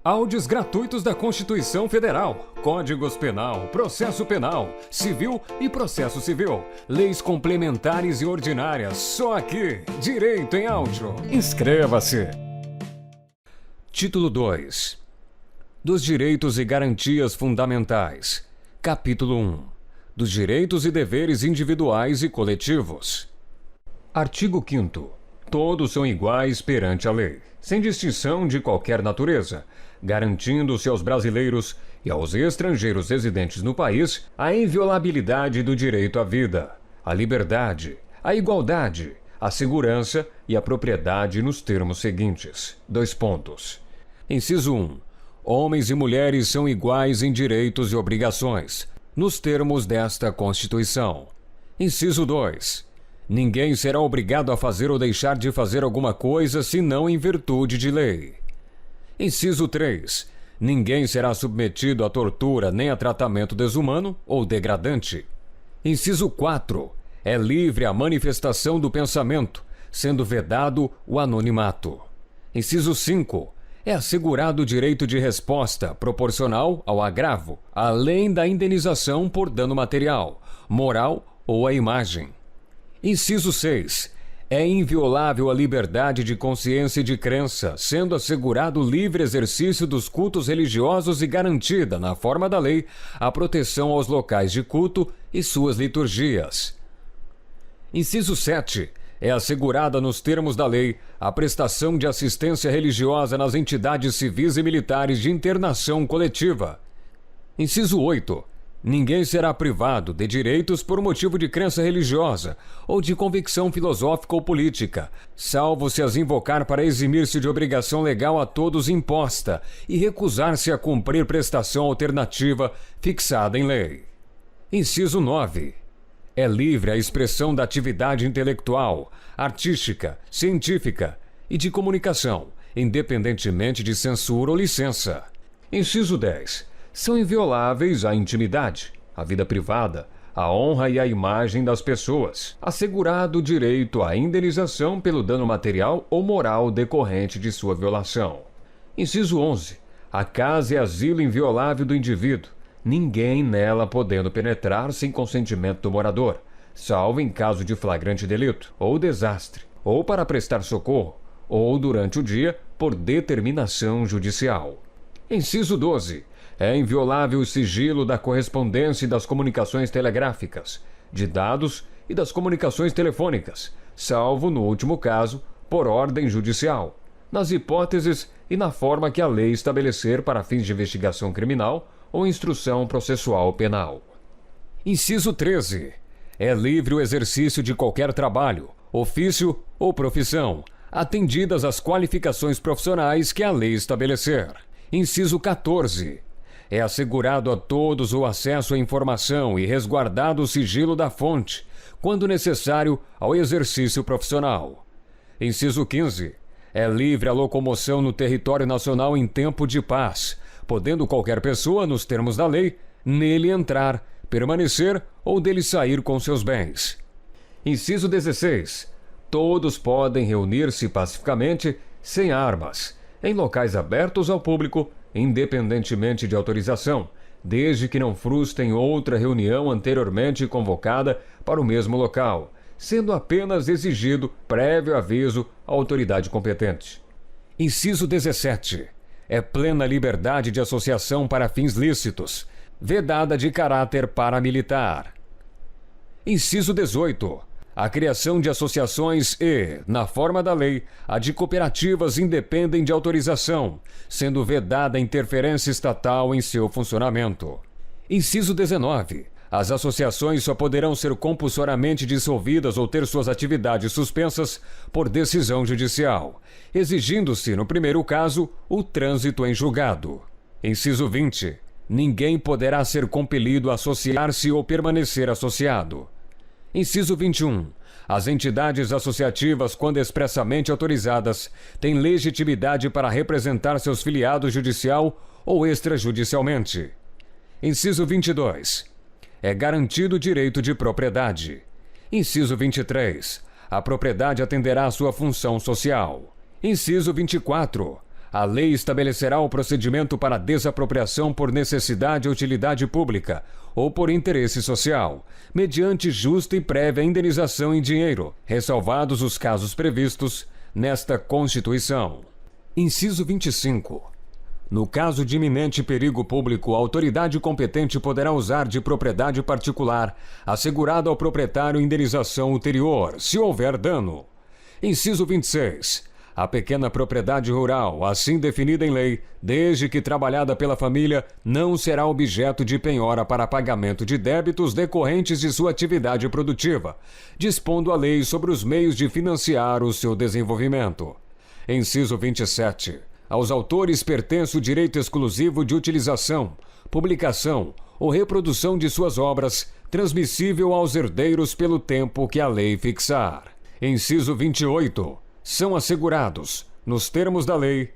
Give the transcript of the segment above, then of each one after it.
Áudios gratuitos da Constituição Federal, Códigos Penal, Processo Penal, Civil e Processo Civil, Leis Complementares e Ordinárias, só aqui, Direito em Áudio. Inscreva-se! Título 2. Dos Direitos e Garantias Fundamentais. Capítulo 1. Dos Direitos e Deveres Individuais e Coletivos. Artigo 5º. Todos são iguais perante a lei, sem distinção de qualquer natureza, garantindo-se aos brasileiros e aos estrangeiros residentes no país a inviolabilidade do direito à vida, à liberdade, à igualdade, à segurança e à propriedade nos termos seguintes. Inciso 1. Homens e mulheres são iguais em direitos e obrigações, nos termos desta Constituição. Inciso 2. Ninguém será obrigado a fazer ou deixar de fazer alguma coisa senão em virtude de lei. Inciso 3. Ninguém será submetido a tortura nem a tratamento desumano ou degradante. Inciso 4. É livre a manifestação do pensamento, sendo vedado o anonimato. Inciso 5. É assegurado o direito de resposta proporcional ao agravo, além da indenização por dano material, moral ou à imagem. Inciso 6. É inviolável a liberdade de consciência e de crença, sendo assegurado o livre exercício dos cultos religiosos e garantida, na forma da lei, a proteção aos locais de culto e suas liturgias. Inciso 7. É assegurada, nos termos da lei, a prestação de assistência religiosa nas entidades civis e militares de internação coletiva. Inciso 8. Ninguém será privado de direitos por motivo de crença religiosa ou de convicção filosófica ou política, salvo se as invocar para eximir-se de obrigação legal a todos imposta e recusar-se a cumprir prestação alternativa fixada em lei. Inciso 9. É livre a expressão da atividade intelectual, artística, científica e de comunicação, independentemente de censura ou licença. Inciso 10. São invioláveis a intimidade, a vida privada, a honra e a imagem das pessoas, assegurado o direito à indenização pelo dano material ou moral decorrente de sua violação. Inciso 11. A casa é asilo inviolável do indivíduo, ninguém nela podendo penetrar sem consentimento do morador, salvo em caso de flagrante delito ou desastre, ou para prestar socorro, ou durante o dia por determinação judicial. Inciso 12. É inviolável o sigilo da correspondência e das comunicações telegráficas, de dados e das comunicações telefônicas, salvo, no último caso, por ordem judicial, nas hipóteses e na forma que a lei estabelecer para fins de investigação criminal ou instrução processual penal. Inciso 13. É livre o exercício de qualquer trabalho, ofício ou profissão, atendidas as qualificações profissionais que a lei estabelecer. Inciso 14. É assegurado a todos o acesso à informação e resguardado o sigilo da fonte, quando necessário ao exercício profissional. Inciso 15. É livre a locomoção no território nacional em tempo de paz, podendo qualquer pessoa, nos termos da lei, nele entrar, permanecer ou dele sair com seus bens. Inciso 16. Todos podem reunir-se pacificamente, sem armas, em locais abertos ao público, independentemente de autorização, desde que não frustrem outra reunião anteriormente convocada para o mesmo local, sendo apenas exigido prévio aviso à autoridade competente. Inciso 17. É plena liberdade de associação para fins lícitos, vedada de caráter paramilitar. Inciso 18. A criação de associações e, na forma da lei, a de cooperativas independem de autorização, sendo vedada a interferência estatal em seu funcionamento. Inciso 19. As associações só poderão ser compulsoriamente dissolvidas ou ter suas atividades suspensas por decisão judicial, exigindo-se, no primeiro caso, o trânsito em julgado. Inciso 20. Ninguém poderá ser compelido a associar-se ou permanecer associado. Inciso 21. As entidades associativas, quando expressamente autorizadas, têm legitimidade para representar seus filiados judicial ou extrajudicialmente. Inciso 22. É garantido o direito de propriedade. Inciso 23. A propriedade atenderá à sua função social. Inciso 24. A lei estabelecerá o procedimento para desapropriação por necessidade ou utilidade pública ou por interesse social, mediante justa e prévia indenização em dinheiro, ressalvados os casos previstos nesta Constituição. Inciso 25. No caso de iminente perigo público, a autoridade competente poderá usar de propriedade particular, assegurada ao proprietário indenização ulterior, se houver dano. Inciso 26. A pequena propriedade rural, assim definida em lei, desde que trabalhada pela família, não será objeto de penhora para pagamento de débitos decorrentes de sua atividade produtiva, dispondo a lei sobre os meios de financiar o seu desenvolvimento. Inciso 27. Aos autores pertence o direito exclusivo de utilização, publicação ou reprodução de suas obras, transmissível aos herdeiros pelo tempo que a lei fixar. Inciso 28. São assegurados, nos termos da lei, :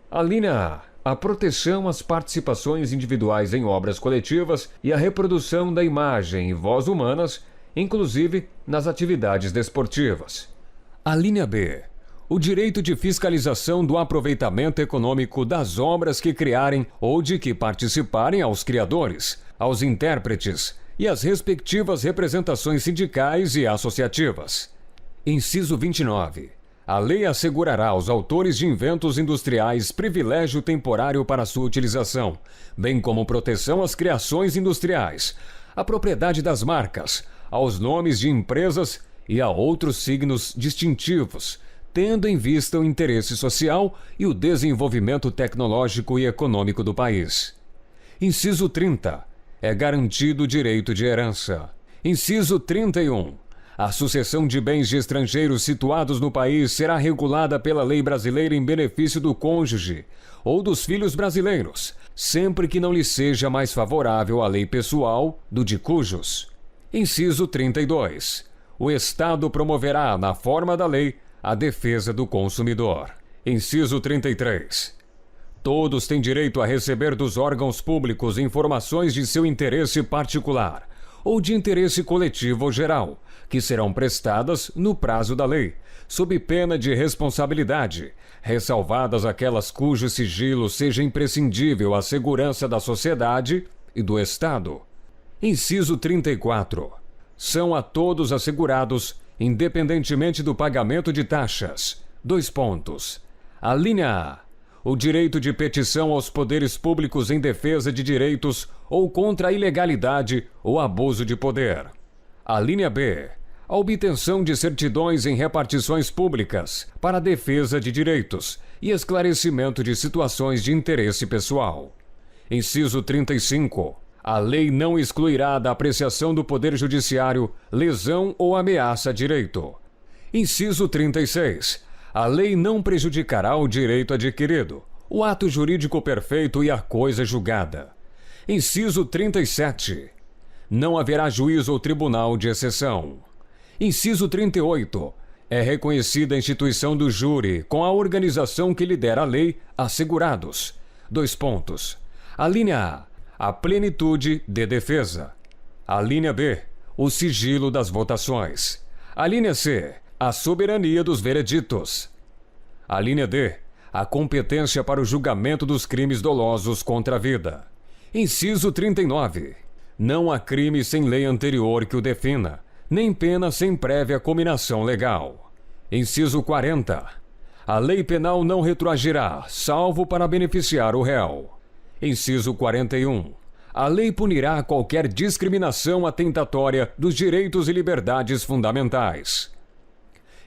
A linha A. A proteção às participações individuais em obras coletivas e a reprodução da imagem e voz humanas, inclusive nas atividades desportivas. A linha B. O direito de fiscalização do aproveitamento econômico das obras que criarem ou de que participarem aos criadores, aos intérpretes e às respectivas representações sindicais e associativas. Inciso 29. A lei assegurará aos autores de inventos industriais privilégio temporário para sua utilização, bem como proteção às criações industriais, à propriedade das marcas, aos nomes de empresas e a outros signos distintivos, tendo em vista o interesse social e o desenvolvimento tecnológico e econômico do país. Inciso 30. É garantido o direito de herança. Inciso 31. A sucessão de bens de estrangeiros situados no país será regulada pela lei brasileira em benefício do cônjuge ou dos filhos brasileiros, sempre que não lhe seja mais favorável a lei pessoal do de cujos. Inciso 32. O Estado promoverá, na forma da lei, a defesa do consumidor. Inciso 33. Todos têm direito a receber dos órgãos públicos informações de seu interesse particular ou de interesse coletivo ou geral, que serão prestadas no prazo da lei, sob pena de responsabilidade, ressalvadas aquelas cujo sigilo seja imprescindível à segurança da sociedade e do Estado. Inciso 34. São a todos assegurados, independentemente do pagamento de taxas. : A linha A. O direito de petição aos poderes públicos em defesa de direitos ou contra a ilegalidade ou abuso de poder. A linha B. A obtenção de certidões em repartições públicas para a defesa de direitos e esclarecimento de situações de interesse pessoal. Inciso 35. A lei não excluirá da apreciação do Poder Judiciário lesão ou ameaça a direito. Inciso 36. A lei não prejudicará o direito adquirido, o ato jurídico perfeito e a coisa julgada. Inciso 37. Não haverá juízo ou tribunal de exceção. Inciso 38. É reconhecida a instituição do júri com a organização que lhe der a lei assegurados. : A linha A. A plenitude de defesa. A linha B. O sigilo das votações. A linha C. A soberania dos vereditos. A linha D. A competência para o julgamento dos crimes dolosos contra a vida. Inciso 39. Não há crime sem lei anterior que o defina, nem pena sem prévia cominação legal. Inciso 40. A lei penal não retroagirá, salvo para beneficiar o réu. Inciso 41. A lei punirá qualquer discriminação atentatória dos direitos e liberdades fundamentais.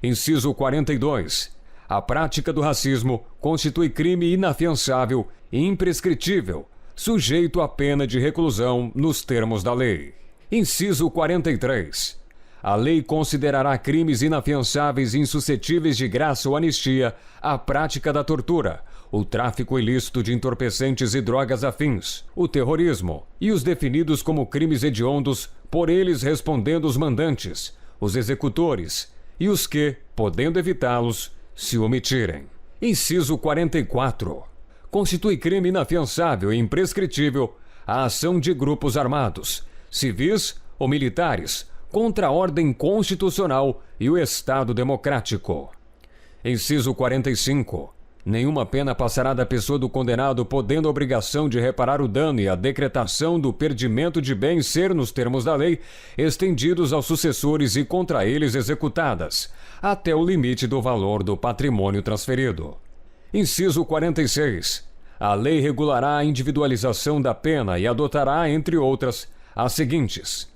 Inciso 42. A prática do racismo constitui crime inafiançável e imprescritível, sujeito à pena de reclusão nos termos da lei. Inciso 43. A lei considerará crimes inafiançáveis e insuscetíveis de graça ou anistia a prática da tortura, o tráfico ilícito de entorpecentes e drogas afins, o terrorismo e os definidos como crimes hediondos, por eles respondendo os mandantes, os executores e os que, podendo evitá-los, se omitirem. Inciso 44. Constitui crime inafiançável e imprescritível a ação de grupos armados, civis ou militares, contra a ordem constitucional e o Estado democrático. Inciso 45. Nenhuma pena passará da pessoa do condenado, podendo a obrigação de reparar o dano e a decretação do perdimento de bens ser, nos termos da lei, estendidos aos sucessores e contra eles executadas, até o limite do valor do patrimônio transferido. Inciso 46. A lei regulará a individualização da pena e adotará, entre outras, as seguintes.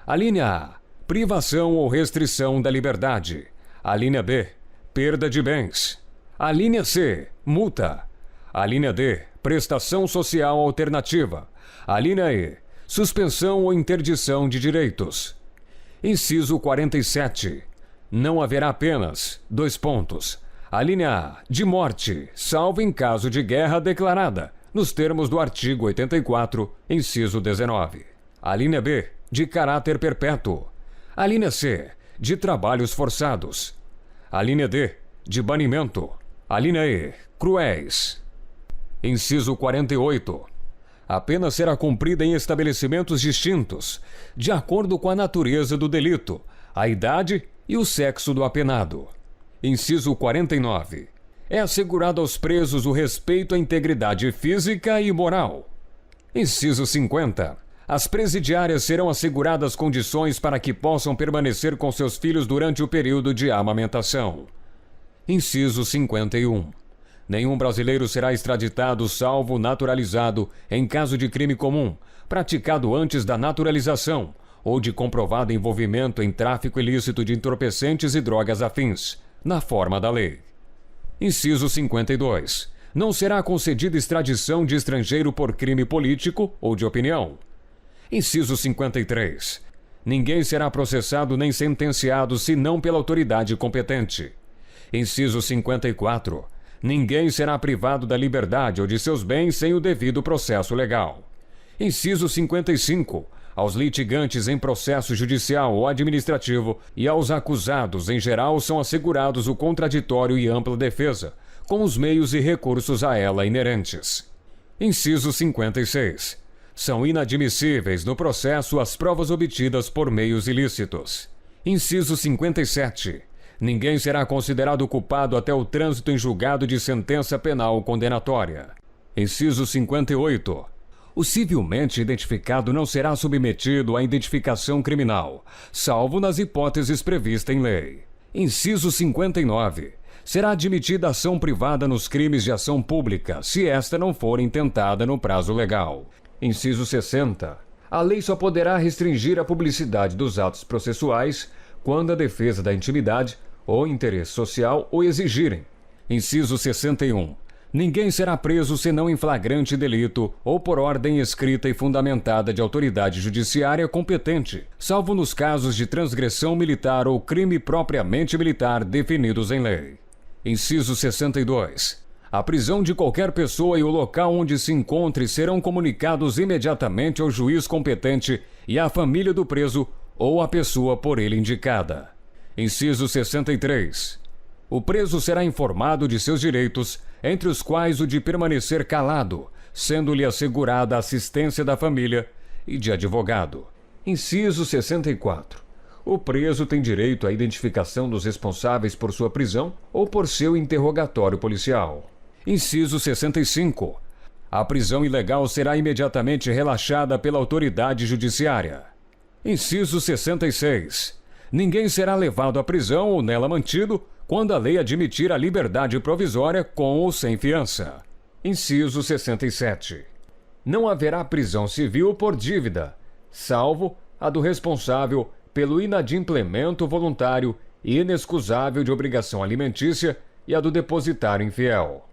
Alínea A. Privação ou restrição da liberdade. Alínea B. Perda de bens. Alínea C. Multa. Alínea D. Prestação social alternativa. Alínea E. Suspensão ou interdição de direitos. Inciso 47. Não haverá penas. Alínea A. De morte, salvo em caso de guerra declarada, nos termos do artigo 84, inciso 19. Alínea B. De caráter perpétuo. Alínea C. De trabalhos forçados. Alínea D. De banimento. Alínea E. Cruéis. Inciso 48. A pena será cumprida em estabelecimentos distintos, de acordo com a natureza do delito, a idade e o sexo do apenado. Inciso 49. É assegurado aos presos o respeito à integridade física e moral. Inciso 50. As presidiárias serão asseguradas condições para que possam permanecer com seus filhos durante o período de amamentação. Inciso 51. Nenhum brasileiro será extraditado salvo naturalizado em caso de crime comum, praticado antes da naturalização, ou de comprovado envolvimento em tráfico ilícito de entorpecentes e drogas afins, na forma da lei. Inciso 52. Não será concedida extradição de estrangeiro por crime político ou de opinião. Inciso 53. Ninguém será processado nem sentenciado senão pela autoridade competente. Inciso 54. Ninguém será privado da liberdade ou de seus bens sem o devido processo legal. Inciso 55. Aos litigantes em processo judicial ou administrativo e aos acusados em geral são assegurados o contraditório e ampla defesa, com os meios e recursos a ela inerentes. Inciso 56. São inadmissíveis no processo as provas obtidas por meios ilícitos. Inciso 57. Ninguém será considerado culpado até o trânsito em julgado de sentença penal condenatória. Inciso 58. O civilmente identificado não será submetido à identificação criminal, salvo nas hipóteses previstas em lei. Inciso 59. Será admitida ação privada nos crimes de ação pública, se esta não for intentada no prazo legal. Inciso 60. A lei só poderá restringir a publicidade dos atos processuais quando a defesa da intimidade ou interesse social o exigirem. Inciso 61. Ninguém será preso senão em flagrante delito ou por ordem escrita e fundamentada de autoridade judiciária competente, salvo nos casos de transgressão militar ou crime propriamente militar definidos em lei. Inciso 62. A prisão de qualquer pessoa e o local onde se encontre serão comunicados imediatamente ao juiz competente e à família do preso ou à pessoa por ele indicada. Inciso 63. O preso será informado de seus direitos, entre os quais o de permanecer calado, sendo-lhe assegurada a assistência da família e de advogado. Inciso 64. O preso tem direito à identificação dos responsáveis por sua prisão ou por seu interrogatório policial. Inciso 65. A prisão ilegal será imediatamente relaxada pela autoridade judiciária. Inciso 66. Ninguém será levado à prisão ou nela mantido quando a lei admitir a liberdade provisória com ou sem fiança. Inciso 67. Não haverá prisão civil por dívida, salvo a do responsável pelo inadimplemento voluntário e inexcusável de obrigação alimentícia e a do depositário infiel.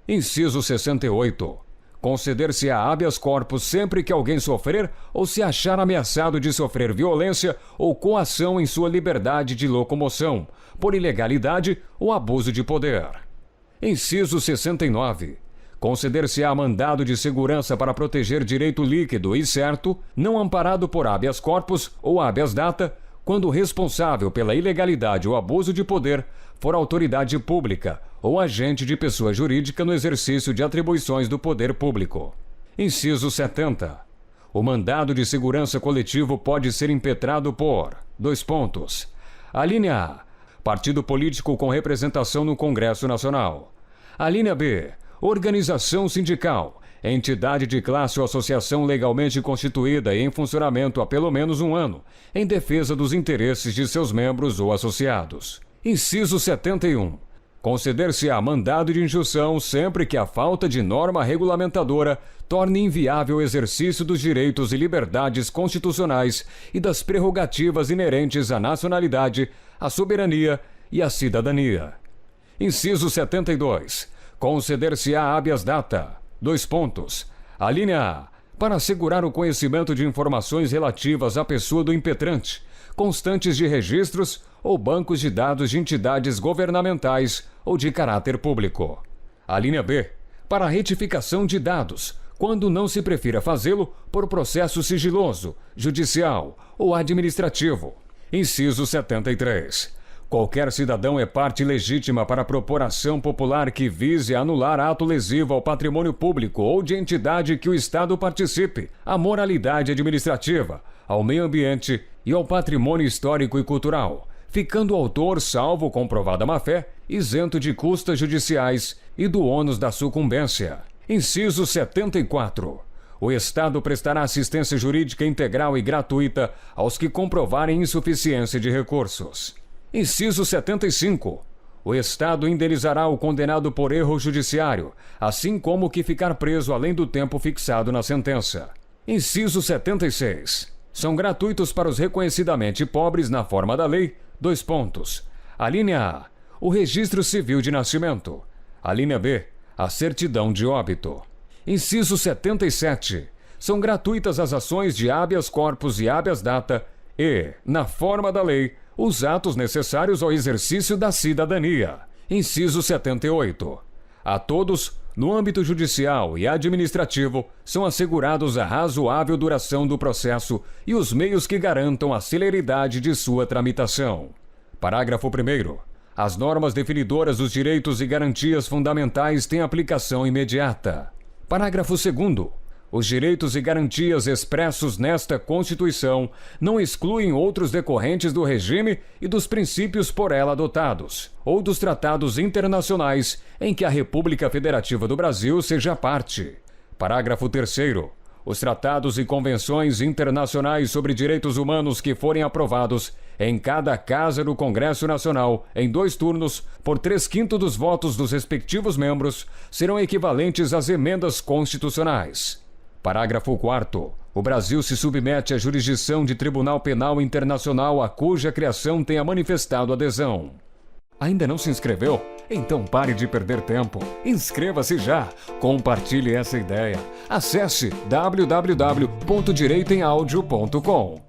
Inciso 68. Conceder-se-á habeas corpus sempre que alguém sofrer ou se achar ameaçado de sofrer violência ou coação em sua liberdade de locomoção, por ilegalidade ou abuso de poder. Inciso 69. Conceder-se-á mandado de segurança para proteger direito líquido e certo, não amparado por habeas corpus ou habeas data, quando o responsável pela ilegalidade ou abuso de poder for autoridade pública ou agente de pessoa jurídica no exercício de atribuições do poder público. Inciso 70. O mandado de segurança coletivo pode ser impetrado por: Alínea A. partido político com representação no Congresso Nacional. A linha B, organização sindical, entidade de classe ou associação legalmente constituída e em funcionamento há pelo menos 1 ano, em defesa dos interesses de seus membros ou associados. Inciso 71. Conceder-se-á mandado de injunção sempre que a falta de norma regulamentadora torne inviável o exercício dos direitos e liberdades constitucionais e das prerrogativas inerentes à nacionalidade, à soberania e à cidadania. Inciso 72. Conceder-se-á habeas data. A linha A. Para assegurar o conhecimento de informações relativas à pessoa do impetrante, constantes de registros ou bancos de dados de entidades governamentais ou de caráter público. A linha B. Para a retificação de dados, quando não se prefira fazê-lo por processo sigiloso, judicial ou administrativo. Inciso 73. Qualquer cidadão é parte legítima para propor ação popular que vise anular ato lesivo ao patrimônio público ou de entidade que o Estado participe, à moralidade administrativa, ao meio ambiente e ao patrimônio histórico e cultural, ficando o autor, salvo comprovada má-fé, isento de custas judiciais e do ônus da sucumbência. Inciso 74. O Estado prestará assistência jurídica integral e gratuita aos que comprovarem insuficiência de recursos. Inciso 75. O Estado indenizará o condenado por erro judiciário, assim como o que ficar preso além do tempo fixado na sentença. Inciso 76. São gratuitos para os reconhecidamente pobres na forma da lei, A linha A. O registro civil de nascimento. A linha B. A certidão de óbito. Inciso 77. São gratuitas as ações de habeas corpus e habeas data e, na forma da lei, os atos necessários ao exercício da cidadania. Inciso 78. A todos, no âmbito judicial e administrativo, são assegurados a razoável duração do processo e os meios que garantam a celeridade de sua tramitação. Parágrafo 1º. As normas definidoras dos direitos e garantias fundamentais têm aplicação imediata. Parágrafo 2º. Os direitos e garantias expressos nesta Constituição não excluem outros decorrentes do regime e dos princípios por ela adotados, ou dos tratados internacionais em que a República Federativa do Brasil seja parte. Parágrafo 3º. Os tratados e convenções internacionais sobre direitos humanos que forem aprovados em cada casa do Congresso Nacional, em 2 turnos, por 3/5 dos votos dos respectivos membros, serão equivalentes às emendas constitucionais. Parágrafo 4º. O Brasil se submete à jurisdição de Tribunal Penal Internacional a cuja criação tenha manifestado adesão. Ainda não se inscreveu? Então pare de perder tempo. Inscreva-se já. Compartilhe essa ideia. Acesse www.direitoemaudio.com.